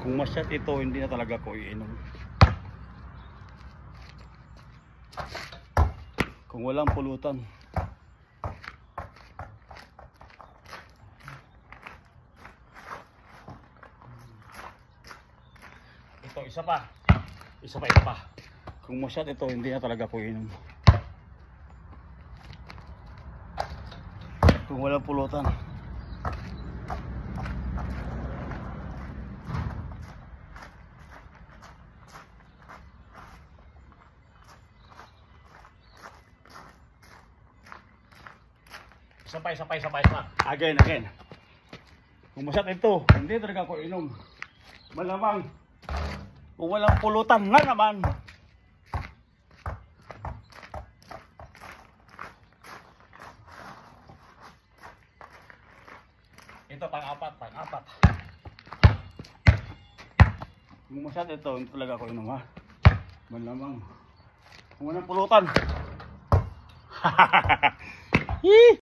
Kung masyat ito, hindi na talaga ko iinom. Kung walang pulutan. Ito, isa pa. Isa pa. Kung masyat ito, hindi na talaga ko iinom. Kung walang pulutan. Isa pa. Again. Kung masyat ito, hindi talaga ko inom. Malamang. Kung walang pulutan na naman. Ito, pang-apat. Kung masyat ito, hindi talaga ko inom, ha. Malamang. Kung walang pulutan.